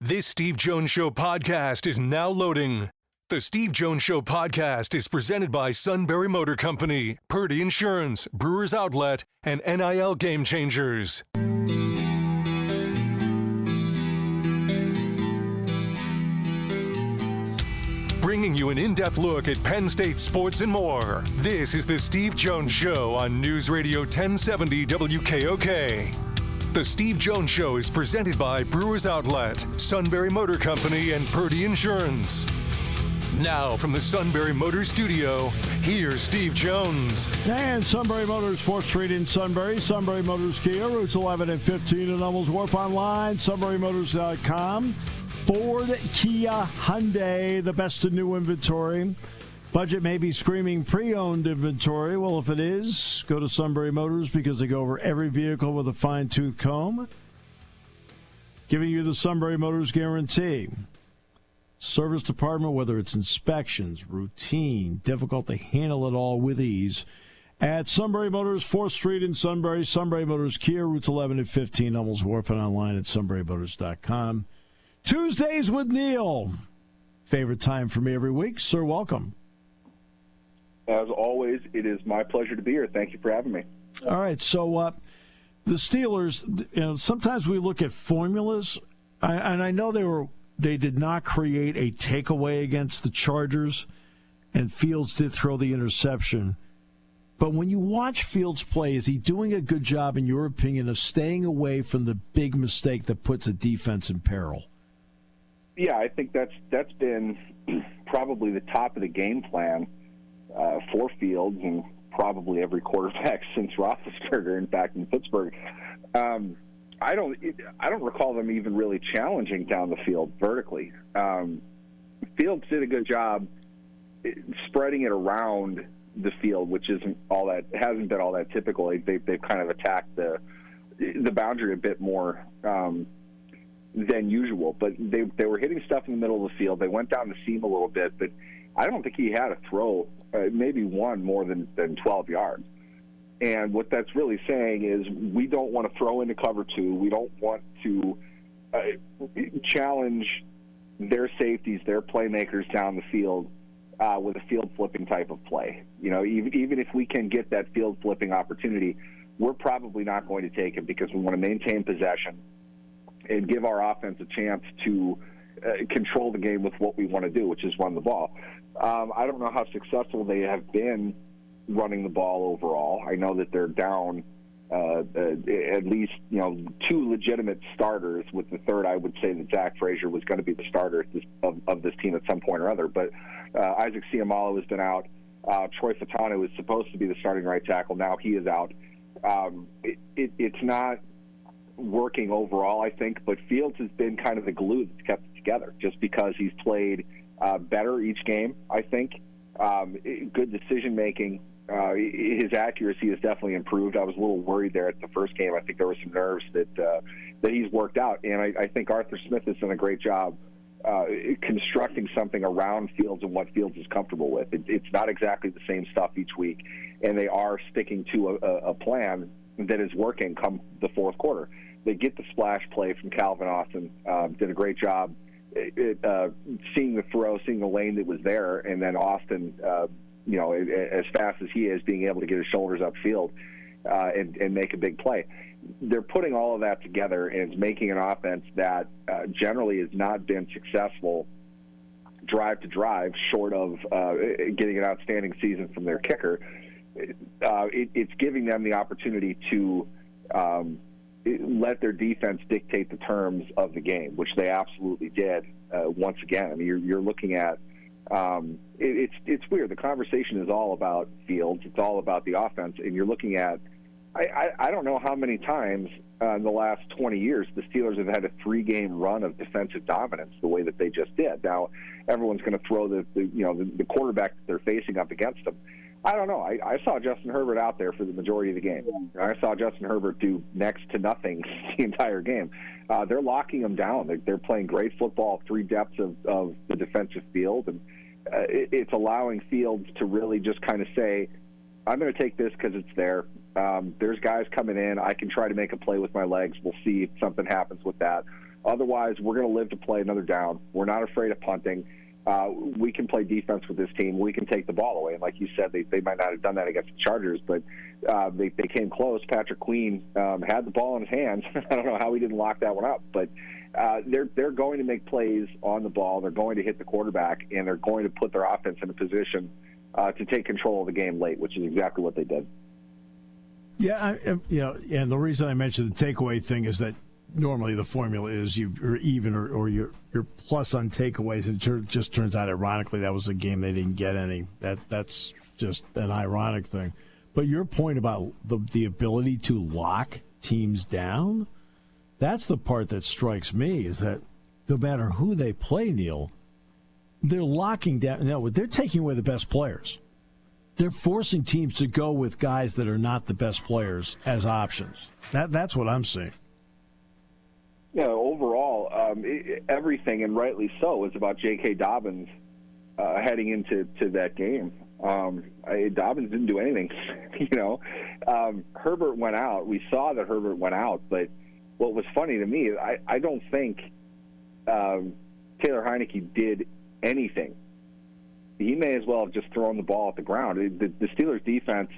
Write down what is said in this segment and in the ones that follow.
This Steve Jones Show podcast is now loading. The Steve Jones Show podcast is presented by Sunbury Motor Company, Purdy Insurance, Brewers Outlet, and NIL Game Changers. Bringing you an in-depth look at Penn State sports and more. This is the Steve Jones Show on News Radio 1070 WKOK. The Steve Jones Show is presented by Brewers Outlet, Sunbury Motor Company, and Purdy Insurance. Now, from the Sunbury Motors studio, here's Steve Jones. And Sunbury Motors, 4th Street in Sunbury. Sunbury Motors Kia, routes 11 and 15 in Hummels Wharf. Online, sunburymotors.com. Ford, Kia, Hyundai, the best in new inventory. Budget may be screaming pre-owned inventory. Well, if it is, go to Sunbury Motors because they go over every vehicle with a fine-tooth comb. Giving you the Sunbury Motors guarantee. Service department, whether it's inspections, routine, difficult to handle it all with ease. At Sunbury Motors, 4th Street in Sunbury. Sunbury Motors Kia, routes 11 and 15, Hummels Wharf, and online at sunburymotors.com. Tuesdays with Neal. Favorite time for me every week. Sir, welcome. As always, it is my pleasure to be here. Thank you for having me. All right, so the Steelers, sometimes we look at formulas, and I know they did not create a takeaway against the Chargers, and Fields did throw the interception. But when you watch Fields play, is he doing a good job, in your opinion, of staying away from the big mistake that puts a defense in peril? Yeah, I think that's been probably the top of the game plan for Fields and probably every quarterback since Roethlisberger, in fact, in Pittsburgh. I don't recall them even really challenging down the field vertically. Fields did a good job spreading it around the field, which hasn't been all that typical. They've kind of attacked the boundary a bit more than usual, but they were hitting stuff in the middle of the field. They went down the seam a little bit, but I don't think he had a throw, maybe one more than 12 yards. And what that's really saying is we don't want to throw into cover two. We don't want to challenge their safeties, their playmakers down the field with a field flipping type of play. You know, even if we can get that field flipping opportunity, we're probably not going to take it because we want to maintain possession and give our offense a chance to control the game with what we want to do, which is run the ball. I don't know how successful they have been running the ball overall. I know that they're down at least, two legitimate starters, with the third, I would say that Zach Frazier was going to be the starter of this team at some point or other. But Isaac Seumalo has been out. Troy Fatano is supposed to be the starting right tackle. Now he is out. It's not working overall, I think, but Fields has been kind of the glue that's kept it together, just because he's played better each game, I think. Good decision-making. His accuracy has definitely improved. I was a little worried there at the first game. I think there were some nerves that he's worked out, and I think Arthur Smith has done a great job constructing something around Fields and what Fields is comfortable with. It's not exactly the same stuff each week, and they are sticking to a plan that is working come the fourth quarter. They get the splash play from Calvin Austin, did a great job seeing the throw, seeing the lane that was there, and then Austin, as fast as he is, being able to get his shoulders upfield and make a big play. They're putting all of that together, and it's making an offense that generally has not been successful drive to drive, short of getting an outstanding season from their kicker. It's giving them the opportunity to let their defense dictate the terms of the game, which they absolutely did once again. I mean, you're looking at it's weird. The conversation is all about Fields. It's all about the offense, and you're looking at I don't know how many times in the last 20 years the Steelers have had a 3-game run of defensive dominance the way that they just did. Now everyone's going to throw the quarterback that they're facing up against them. I don't know. I saw Justin Herbert out there for the majority of the game. I saw Justin Herbert do next to nothing the entire game. They're locking him down. They're playing great football, 3 depths of the defensive field, and it's allowing Fields to really just kind of say, I'm going to take this because it's there. There's guys coming in. I can try to make a play with my legs. We'll see if something happens with that. Otherwise, we're going to live to play another down. We're not afraid of punting. We can play defense with this team. We can take the ball away. And like you said, they might not have done that against the Chargers, but they came close. Patrick Queen had the ball in his hands. I don't know how he didn't lock that one up, but they're going to make plays on the ball. They're going to hit the quarterback, and they're going to put their offense in a position to take control of the game late, which is exactly what they did. Yeah, and the reason I mentioned the takeaway thing is that normally the formula is you're even or you're plus on takeaways, and it just turns out, ironically, that was a game they didn't get any. That's just an ironic thing. But your point about the ability to lock teams down, that's the part that strikes me, is that no matter who they play, Neal, they're locking down. No, they're taking away the best players. They're forcing teams to go with guys that are not the best players as options. That's what I'm seeing. Yeah, overall, everything, and rightly so, is about J.K. Dobbins heading into that game. Dobbins didn't do anything. Herbert went out. We saw that Herbert went out, but what was funny to me is I don't think Taylor Heineke did anything. He may as well have just thrown the ball at the ground. The Steelers' defense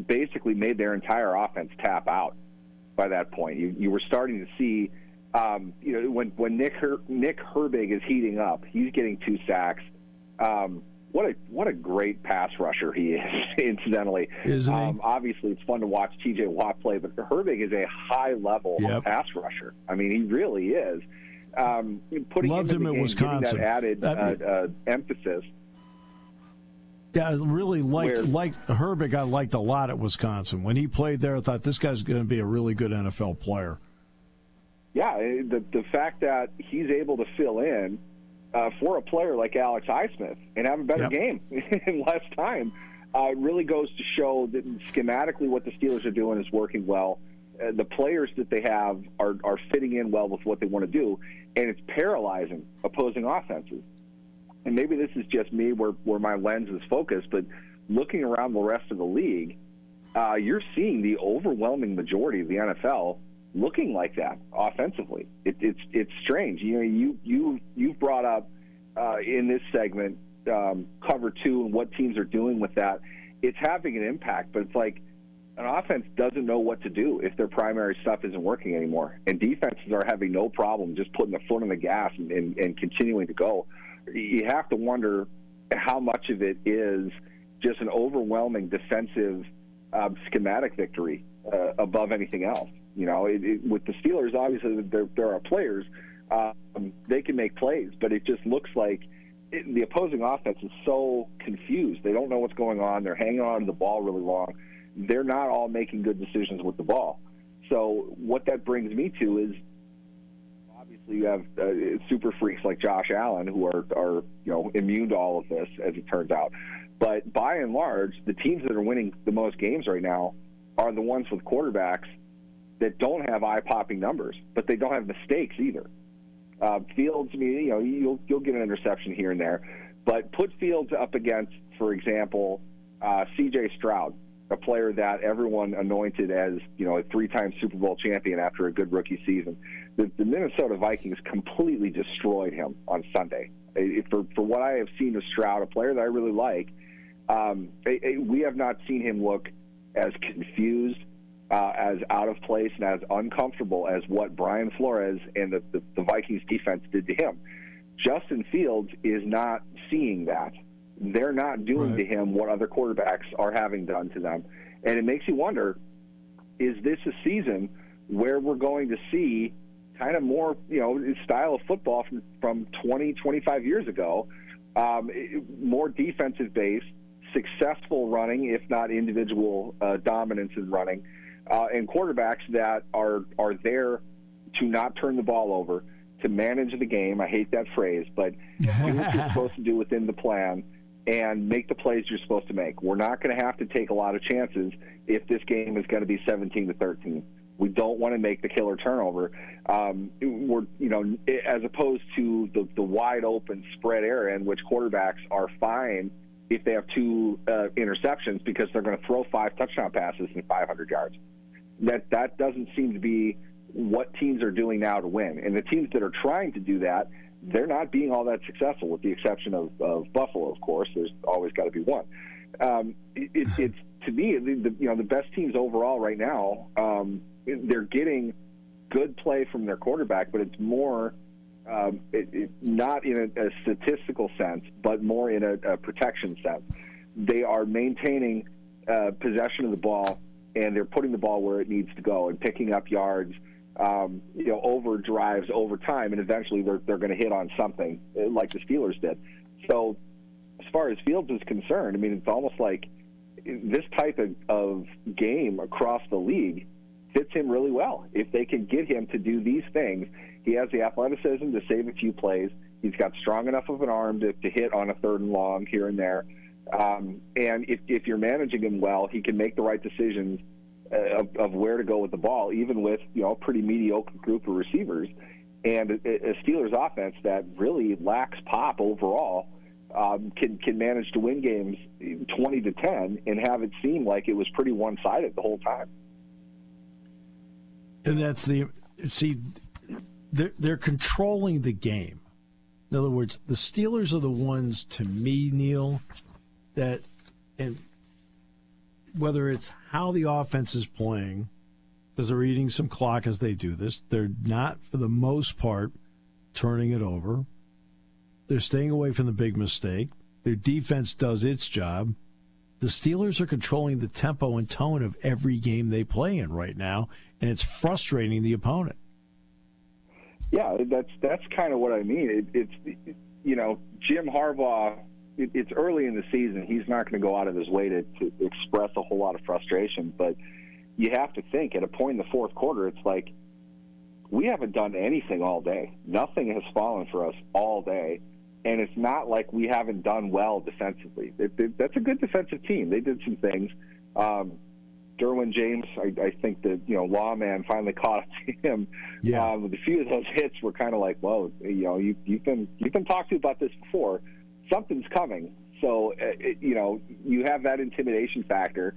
basically made their entire offense tap out by that point. You were starting to see, when Nick Herbig is heating up, he's getting 2 sacks. What a great pass rusher he is, incidentally. Isn't he? Obviously, it's fun to watch T.J. Watt play, but Herbig is a high-level pass rusher. I mean, he really is. Putting Loved him at Wisconsin. Giving that added emphasis. Yeah, I really liked Herbig. I liked a lot at Wisconsin. When he played there, I thought this guy's going to be a really good NFL player. Yeah, the fact that he's able to fill in for a player like Alex Highsmith and have a better game in less time really goes to show that schematically what the Steelers are doing is working well. The players that they have are fitting in well with what they want to do, and it's paralyzing opposing offenses. And maybe this is just me where my lens is focused, but looking around the rest of the league, you're seeing the overwhelming majority of the NFL looking like that offensively. It's strange. You've brought up in this segment cover 2 and what teams are doing with that. It's having an impact, but it's like an offense doesn't know what to do if their primary stuff isn't working anymore. And defenses are having no problem just putting the foot on the gas and continuing to go. You have to wonder how much of it is just an overwhelming defensive schematic victory above anything else. With the Steelers, obviously there are players. They can make plays, but it just looks like the opposing offense is so confused. They don't know what's going on. They're hanging on to the ball really long. They're not all making good decisions with the ball. So what that brings me to is, obviously you have super freaks like Josh Allen who are immune to all of this, as it turns out. But by and large, the teams that are winning the most games right now are the ones with quarterbacks that don't have eye-popping numbers, but they don't have mistakes either. Fields, you'll get an interception here and there, but put Fields up against, for example, C.J. Stroud, a player that everyone anointed as a 3-time Super Bowl champion after a good rookie season. The Minnesota Vikings completely destroyed him on Sunday. For what I have seen of Stroud, a player that I really like, we have not seen him look as confused, as out of place, and as uncomfortable as what Brian Flores and the Vikings defense did to him. Justin Fields is not seeing that. They're not doing to him what other quarterbacks are having done to them. And it makes you wonder, is this a season where we're going to see kind of more, style of football from 20, 25 years ago, more defensive-based, successful running, if not individual dominance in running, and quarterbacks that are there to not turn the ball over, to manage the game. I hate that phrase, but do what you're supposed to do within the plan and make the plays you're supposed to make. We're not going to have to take a lot of chances if this game is going to be 17-13. We don't want to make the killer turnover. As opposed to the wide open spread area in which quarterbacks are fine if they have 2 interceptions because they're going to throw 5 touchdown passes in 500 yards. That doesn't seem to be what teams are doing now to win. And the teams that are trying to do that, they're not being all that successful, with the exception of Buffalo, of course. There's always got to be one. It's to me, the best teams overall right now, they're getting good play from their quarterback, but it's more not in a statistical sense, but more in a protection sense. They are maintaining possession of the ball, and they're putting the ball where it needs to go and picking up yards, over drives, over time, and eventually they're going to hit on something like the Steelers did. So as far as Fields is concerned, I mean, it's almost like this type of game across the league fits him really well. If they can get him to do these things, he has the athleticism to save a few plays. He's got strong enough of an arm to hit on a 3rd and long here and there. And if you're managing him well, he can make the right decisions of where to go with the ball, even with a pretty mediocre group of receivers. And a Steelers offense that really lacks pop overall can manage to win games 20-10 and have it seem like it was pretty one-sided the whole time. And that's they're controlling the game. In other words, the Steelers are the ones, to me, Neal, that, and whether it's how the offense is playing, because they're eating some clock as they do this, they're not, for the most part, turning it over. They're staying away from the big mistake. Their defense does its job. The Steelers are controlling the tempo and tone of every game they play in right now, and it's frustrating the opponent. Yeah, that's kind of what I mean. It's Jim Harbaugh, it's early in the season. He's not going to go out of his way to express a whole lot of frustration, but you have to think at a point in the fourth quarter, it's like we haven't done anything all day. Nothing has fallen for us all day. And it's not like we haven't done well defensively. That's a good defensive team. They did some things. Derwin James, I think that Lawman finally caught up to him. Yeah. A few of those hits were kind of like, whoa, you've been talked to about this before. Something's coming. So you have that intimidation factor.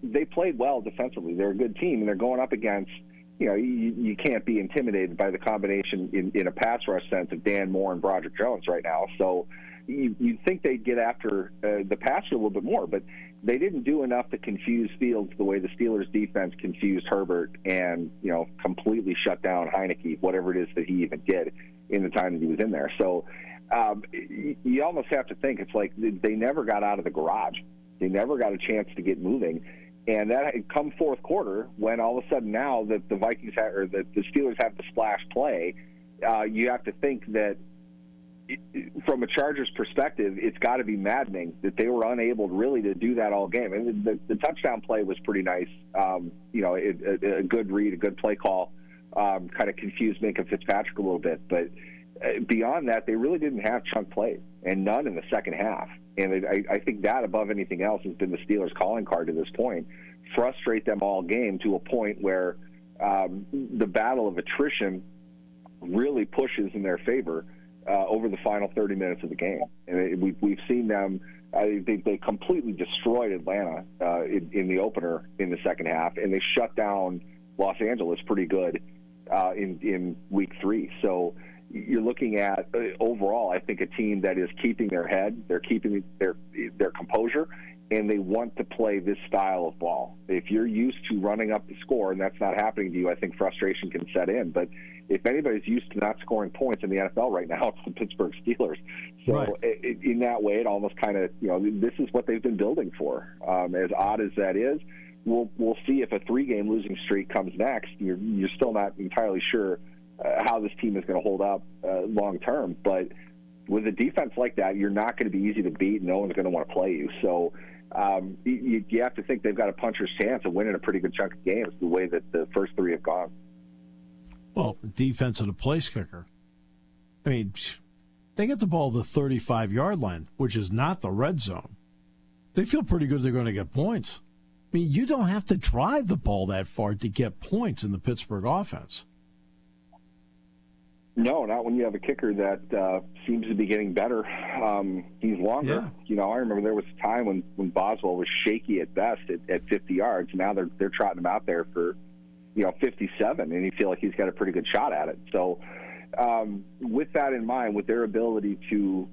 They played well defensively. They're a good team, and they're going up against. You can't be intimidated by the combination in a pass rush sense of Dan Moore and Broderick Jones right now. So you'd think they'd get after the passer a little bit more, but they didn't do enough to confuse Fields the way the Steelers defense confused Herbert and, completely shut down Heineke, whatever it is that he even did in the time that he was in there. So you almost have to think it's like they never got out of the garage. They never got a chance to get moving. And that come fourth quarter, when all of a sudden now that the Vikings have, or the Steelers have the splash play, you have to think that from a Chargers perspective, it's got to be maddening that they were unable really to do that all game. And the touchdown play was pretty nice. A good read, a good play call, kind of confused Minka Fitzpatrick a little bit. But beyond that, they really didn't have chunk plays, and none in the second half. And I think that, above anything else, has been the Steelers' calling card to this point. Frustrate them all game to a point where the battle of attrition really pushes in their favor over the final 30 minutes of the game. And we've seen them. They completely destroyed Atlanta in the opener in the second half, and they shut down Los Angeles pretty good in week 3. So you're looking at overall, I think, a team that is keeping their head, they're keeping their composure, and they want to play this style of ball. If you're used to running up the score and that's not happening to you, I think frustration can set in. But if anybody's used to not scoring points in the NFL right now, it's the Pittsburgh Steelers. So right. In that way, it almost kind of, this is what they've been building for. As odd as that is, we'll see if a 3-game losing streak comes next. You're still not entirely sure how this team is going to hold up long term. But with a defense like that, you're not going to be easy to beat. No one's going to want to play you. So you have to think they've got a puncher's chance of winning a pretty good chunk of games the way that the first 3 have gone. Well, defense of the place kicker. I mean, they get the ball to the 35-yard line, which is not the red zone. They feel pretty good they're going to get points. I mean, you don't have to drive the ball that far to get points in the Pittsburgh offense. No, not when you have a kicker that seems to be getting better. He's longer. Yeah. I remember there was a time when Boswell was shaky at best at 50 yards. Now they're trotting him out there for 57, and you feel like he's got a pretty good shot at it. So with that in mind, with their ability to,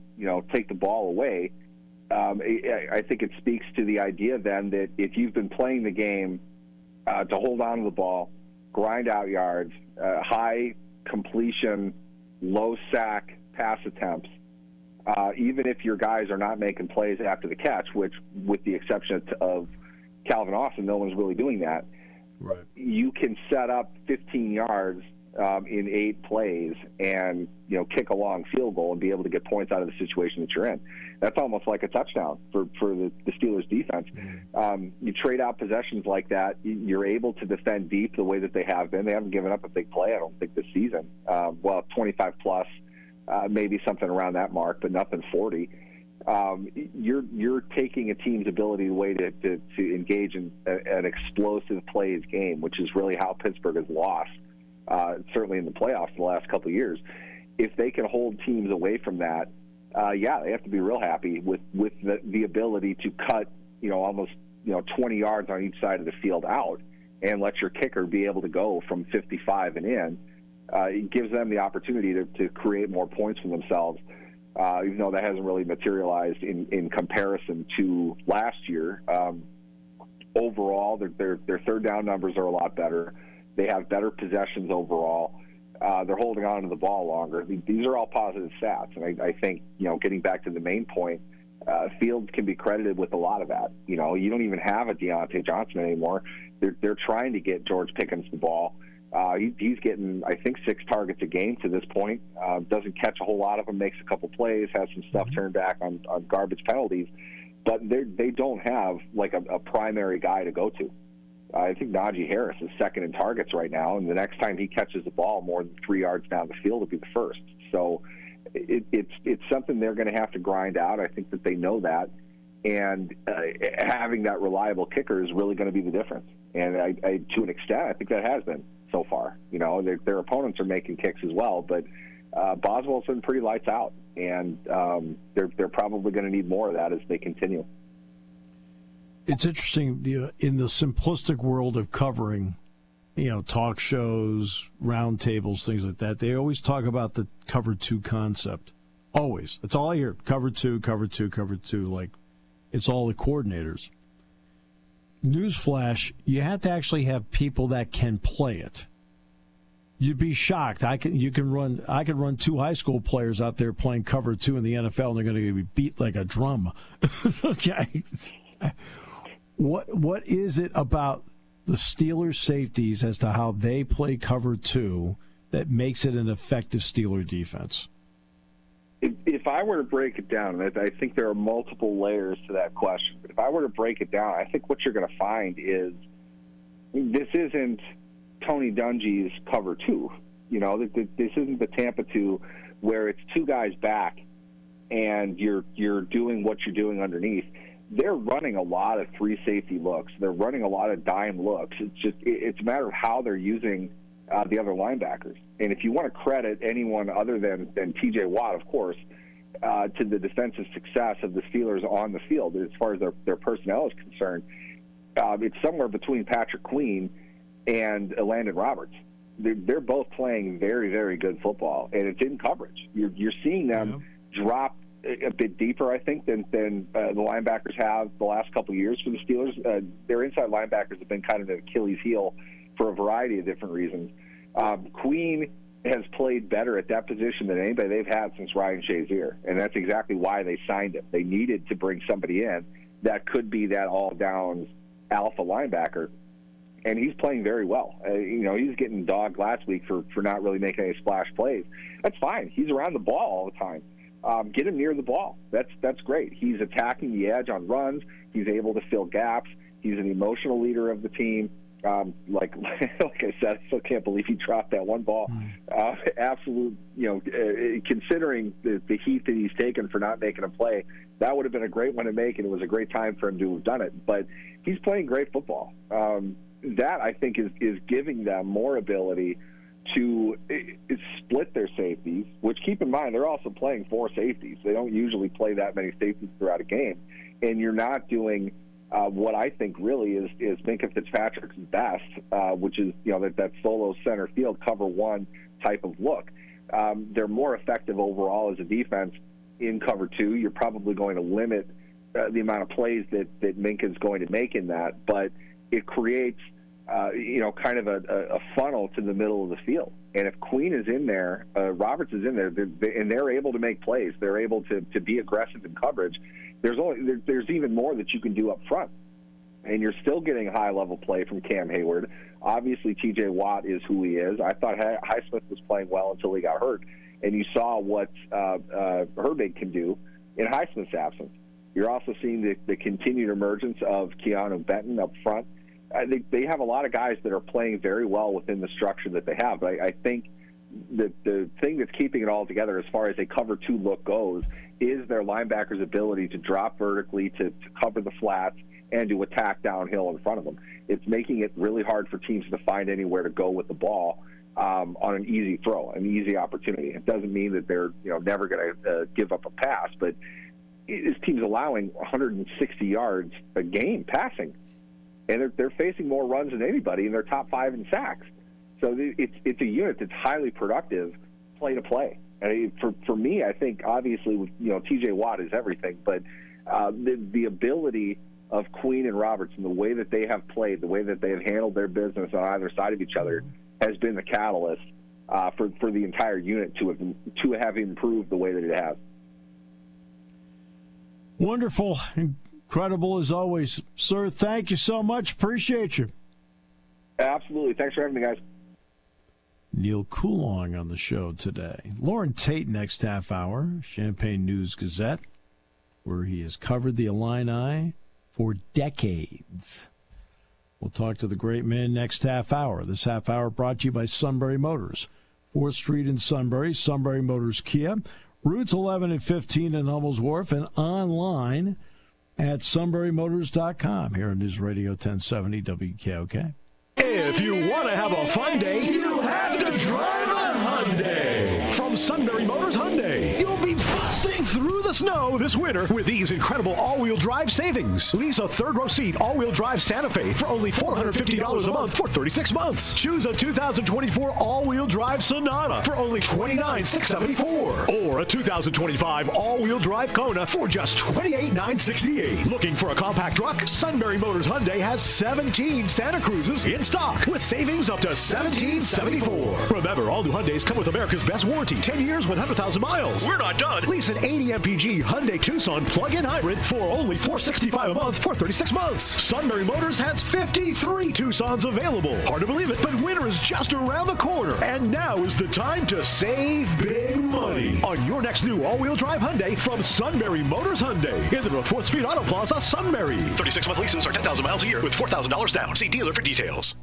take the ball away, I think it speaks to the idea then that if you've been playing the game to hold on to the ball, grind out yards, high completion, low sack pass attempts, even if your guys are not making plays after the catch, which with the exception of Calvin Austin, no one's really doing that. Right. You can set up 15 yards in 8 plays and, kick a long field goal and be able to get points out of the situation that you're in. That's almost like a touchdown for the Steelers defense. You trade out possessions like that, you're able to defend deep the way that they have been. They haven't given up a big play, I don't think, this season. 25 plus, maybe something around that mark, but nothing 40. You're taking a team's ability away to engage in an explosive plays game, which is really how Pittsburgh has lost, certainly in the playoffs the last couple of years. If they can hold teams away from that, they have to be real happy with the ability to cut, almost 20 yards on each side of the field out and let your kicker be able to go from 55 and in. It gives them the opportunity to create more points for themselves. Even though that hasn't really materialized in comparison to last year. Overall, their third down numbers are a lot better. They have better possessions overall. They're holding on to the ball longer. These are all positive stats, and I think, getting back to the main point, Fields can be credited with a lot of that. You don't even have a Deontay Johnson anymore. They're trying to get George Pickens the ball. He's getting, I think, 6 targets a game to this point. Doesn't catch a whole lot of them, makes a couple plays, has some stuff turned back on garbage penalties. But they don't have, like, a primary guy to go to. I think Najee Harris is second in targets right now, and the next time he catches the ball more than 3 yards down the field will be the first. So it's something they're going to have to grind out. I think that they know that. And having that reliable kicker is really going to be the difference. And to an extent, I think that has been so far. Their opponents are making kicks as well, but Boswell's been pretty lights out, and they're probably going to need more of that as they continue. It's interesting, in the simplistic world of covering, talk shows, round tables, things like that, they always talk about the cover 2 concept. Always. That's all I hear. Cover 2, cover 2, cover 2, like it's all the coordinators. Newsflash, you have to actually have people that can play it. You'd be shocked. I could run 2 high school players out there playing cover 2 in the NFL, and they're going to be beat like a drum. Okay. What is it about the Steelers safeties as to how they play cover 2 that makes it an effective Steeler defense? If I were to break it down, and I think there are multiple layers to that question, but if I were to break it down, I think what you're going to find is this isn't Tony Dungy's cover 2. This isn't the Tampa 2 where it's 2 guys back and you're doing what you're doing underneath. They're running a lot of 3 safety looks. They're running a lot of dime looks. It's a matter of how they're using the other linebackers. And if you want to credit anyone other than T.J. Watt, of course, to the defensive success of the Steelers on the field, as far as their personnel is concerned, it's somewhere between Patrick Queen and Landon Roberts. They're both playing very, very good football, and it's in coverage. You're seeing them drop a bit deeper, I think, than the linebackers have the last couple of years for the Steelers. Their inside linebackers have been kind of an Achilles heel for a variety of different reasons. Queen has played better at that position than anybody they've had since Ryan Shazier, and that's exactly why they signed him. They needed to bring somebody in that could be that all-downs alpha linebacker, and he's playing very well. He's getting dogged last week for not really making any splash plays. That's fine. He's around the ball all the time. Get him near the ball. That's great. He's attacking the edge on runs. He's able to fill gaps. He's an emotional leader of the team. Like I said, I still can't believe he dropped that one ball. Absolute, considering the heat that he's taken for not making a play, that would have been a great one to make, and it was a great time for him to have done it. But he's playing great football. That, I think, is giving them more ability to split their safeties, which, keep in mind, they're also playing 4 safeties. They don't usually play that many safeties throughout a game. And you're not doing what I think really is Minkah Fitzpatrick's best, which is that solo center field cover one type of look. They're more effective overall as a defense in cover two. You're probably going to limit the amount of plays that Minkah is going to make in that, but it creates kind of a funnel to the middle of the field. And if Queen is in there, Roberts is in there, and they're able to make plays, they're able to be aggressive in coverage. There's even more that you can do up front, and you're still getting high-level play from Cam Hayward. Obviously, T.J. Watt is who he is. I thought Highsmith was playing well until he got hurt, and you saw what Herbig can do in Highsmith's absence. You're also seeing the continued emergence of Keanu Benton up front. They have a lot of guys that are playing very well within the structure that they have. But I think the thing that's keeping it all together as far as a cover two look goes is their linebackers' ability to drop vertically, to cover the flats, and to attack downhill in front of them. It's making it really hard for teams to find anywhere to go with the ball on an easy throw, an easy opportunity. It doesn't mean that they're never going to give up a pass, but this team's allowing 160 yards a game passing, and they're facing more runs than anybody, and they're top 5 in sacks. So it's a unit that's highly productive play to play. For me, I think obviously T.J. Watt is everything, but the ability of Queen and Roberts and the way that they have played, the way that they have handled their business on either side of each other, has been the catalyst for the entire unit to have improved the way that it has. Wonderful. Incredible as always. Sir, thank you so much. Appreciate you. Absolutely. Thanks for having me, guys. Neal Coolong on the show today. Lauren Tate next half hour, Champaign News-Gazette, where he has covered the Illini for decades. We'll talk to the great man next half hour. This half hour brought to you by Sunbury Motors. 4th Street in Sunbury, Sunbury Motors Kia. Routes 11 and 15 in Hummel's Wharf, and online at sunburymotors.com here on News Radio 1070 WKOK. If you want to have a fun day, you have to drive a Hyundai. From Sunbury Motors Hyundai, you'll be busting through the snow this winter with these incredible all-wheel drive savings. Lease a third-row seat all-wheel drive Santa Fe for only $450 a month for 36 months. Choose a 2024 all-wheel drive Sonata for only $29,674. Or a 2025 all-wheel drive Kona for just $28,968. Looking for a compact truck? Sunbury Motors Hyundai has 17 Santa Cruzes in stock with savings up to $1,774. Remember, all new Hyundais come with America's best warranty, 10 years, 100,000 miles. We're not done. Lease an 80 MPG Hyundai Tucson plug-in hybrid for only $465 a month for 36 months. Sunbury Motors has 53 Tucsons available. Hard to believe it, but winter is just around the corner, and now is the time to save big money on your next new all-wheel drive Hyundai from Sunbury Motors Hyundai in the North 4th Street Auto Plaza, Sunbury. 36-month leases are 10,000 miles a year with $4,000 down. See dealer for details.